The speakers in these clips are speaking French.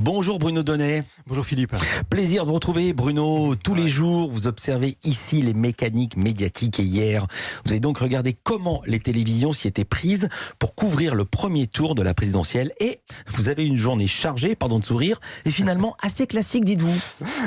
Bonjour Bruno Donnet. Bonjour Philippe. Plaisir de vous retrouver Bruno. Tous les jours, vous observez ici les mécaniques médiatiques et hier, vous avez donc regardé comment les télévisions s'y étaient prises pour couvrir le premier tour de la présidentielle et vous avez une journée chargée, pardon de sourire, et finalement assez classique, dites-vous.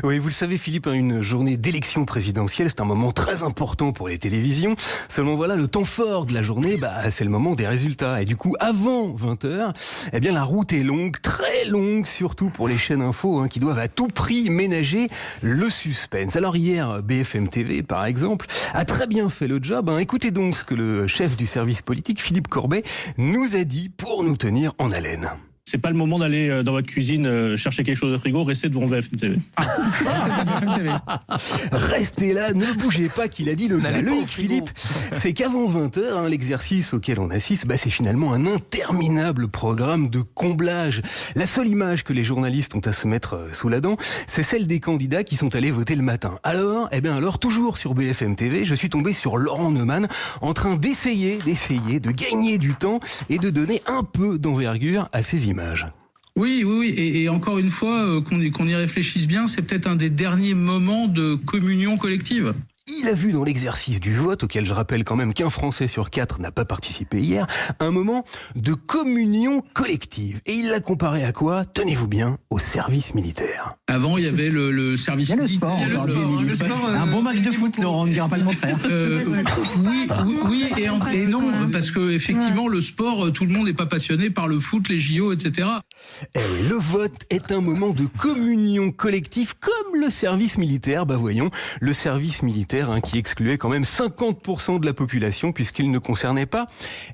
Oui, vous le savez Philippe, une journée d'élection présidentielle, c'est un moment très important pour les télévisions. Seulement voilà, le temps fort de la journée, c'est le moment des résultats. Et du coup, avant 20h, la route est longue, très longue, surtout pour les chaînes info qui doivent à tout prix ménager le suspense. Alors hier, BFM TV, par exemple, a très bien fait le job. Écoutez donc ce que le chef du service politique, Philippe Corbet, nous a dit pour nous tenir en haleine. C'est pas le moment d'aller dans votre cuisine chercher quelque chose au frigo, restez devant BFM TV. Restez là, ne bougez pas, qu'il a dit le gars. Le hic, Philippe, c'est qu'avant 20h, l'exercice auquel on assiste, c'est finalement un interminable programme de comblage. La seule image que les journalistes ont à se mettre sous la dent, c'est celle des candidats qui sont allés voter le matin. Alors, toujours sur BFM TV, je suis tombé sur Laurent Neumann en train d'essayer de gagner du temps et de donner un peu d'envergure à ces images. Oui, et encore une fois, qu'on y réfléchisse bien, c'est peut-être un des derniers moments de communion collective. Il a vu dans l'exercice du vote, auquel je rappelle quand même qu'un Français sur 4 n'a pas participé hier, un moment de communion collective. Et il l'a comparé à quoi? Tenez-vous bien, au service militaire. Avant, il y avait le service militaire. Il y a le sport. Un bon match de foot, Laurent, on ne dira pas le contraire. Oui et non, parce que effectivement, le sport, tout le monde n'est pas passionné par le foot, les JO, etc. Le vote est un moment de communion collective, comme le service militaire. Voyons, le service militaire qui excluait quand même 50% de la population puisqu'il ne concernait pas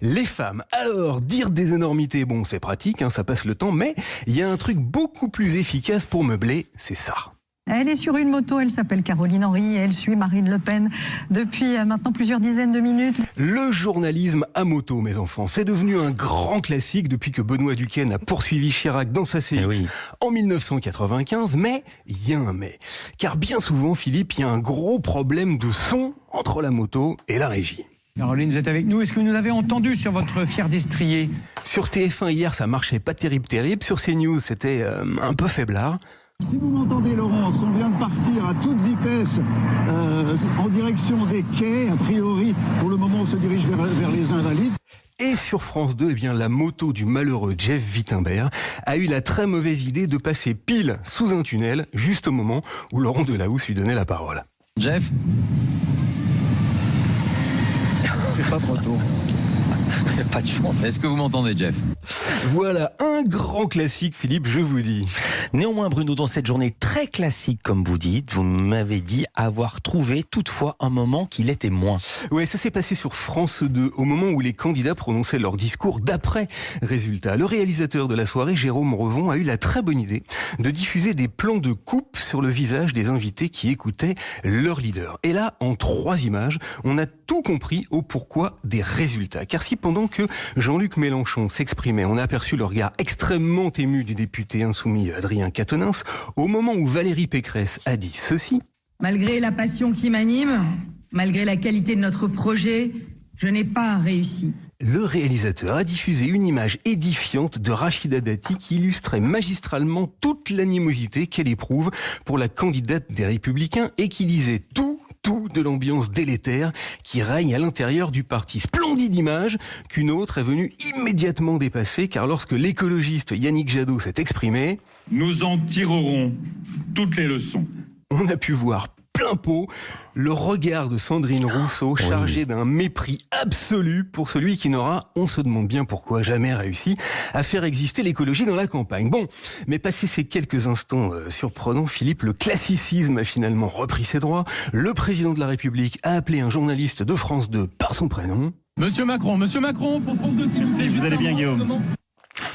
les femmes. Alors, dire des énormités, c'est pratique, ça passe le temps, mais il y a un truc beaucoup plus efficace pour meubler, c'est ça. Elle est sur une moto, elle s'appelle Caroline Henry et elle suit Marine Le Pen depuis maintenant plusieurs dizaines de minutes. Le journalisme à moto, mes enfants, c'est devenu un grand classique depuis que Benoît Duquesne a poursuivi Chirac dans sa CX en 1995. Mais il y a un mais. Car bien souvent, Philippe, il y a un gros problème de son entre la moto et la régie. Caroline, vous êtes avec nous. Est-ce que vous nous avez entendu sur votre fier destrier? Sur TF1 hier, ça marchait pas terrible. Sur CNews, c'était un peu faiblard. Si vous m'entendez, Laurence, on vient de partir à toute vitesse en direction des quais. A priori, pour le moment, on se dirige vers les Invalides. Et sur France 2, la moto du malheureux Jeff Wittenberg a eu la très mauvaise idée de passer pile sous un tunnel, juste au moment où Laurent Delahousse lui donnait la parole. Jeff ? C'est pas trop tôt. Pas de chance. Est-ce que vous m'entendez, Jeff? Voilà, un grand classique, Philippe, je vous dis. Néanmoins, Bruno, dans cette journée très classique, comme vous dites, vous m'avez dit avoir trouvé toutefois un moment qui l'était moins. Ouais, ça s'est passé sur France 2, au moment où les candidats prononçaient leur discours d'après résultat. Le réalisateur de la soirée, Jérôme Revon, a eu la très bonne idée de diffuser des plans de coupe sur le visage des invités qui écoutaient leur leader. Et là, en 3 images, on a tout compris au pourquoi des résultats. Car si pendant que Jean-Luc Mélenchon s'exprimait, on a aperçu le regard extrêmement ému du député insoumis Adrien Quatennens, au moment où Valérie Pécresse a dit ceci. Malgré la passion qui m'anime, malgré la qualité de notre projet, je n'ai pas réussi. Le réalisateur a diffusé une image édifiante de Rachida Dati qui illustrait magistralement toute l'animosité qu'elle éprouve pour la candidate des Républicains et qui disait tout de l'ambiance délétère qui règne à l'intérieur du parti. Splendide image qu'une autre est venue immédiatement dépasser car lorsque l'écologiste Yannick Jadot s'est exprimé, Nous en tirerons toutes les leçons. On a pu voir plein pot le regard de Sandrine Rousseau chargé d'un mépris absolu pour celui qui n'aura, on se demande bien pourquoi, jamais réussi à faire exister l'écologie dans la campagne. Bon, mais passé ces quelques instants surprenants, Philippe, le classicisme a finalement repris ses droits. Le président de la République a appelé un journaliste de France 2 par son prénom. Monsieur Macron, pour France 2, s'il vous plaît. Vous allez bien, Guillaume?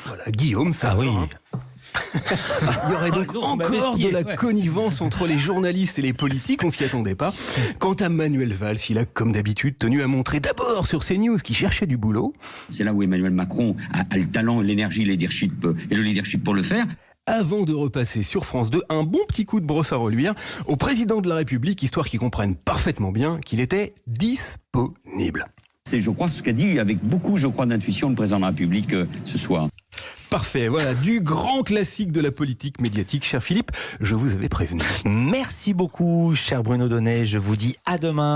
Voilà, Guillaume, ça Ah oui. Il y aurait donc encore de la connivence entre les journalistes et les politiques, on s'y attendait pas. Quant à Manuel Valls, il a comme d'habitude tenu à montrer d'abord sur CNews qu'il cherchait du boulot. C'est là où Emmanuel Macron a le talent, l'énergie, le leadership pour le faire. Avant de repasser sur France 2, un bon petit coup de brosse à reluire au président de la République, histoire qu'il comprenne parfaitement bien qu'il était disponible. C'est, je crois, ce qu'a dit avec beaucoup, d'intuition le président de la République ce soir. Parfait, voilà, du grand classique de la politique médiatique. Cher Philippe, je vous avais prévenu. Merci beaucoup, cher Bruno Donnet. Je vous dis à demain.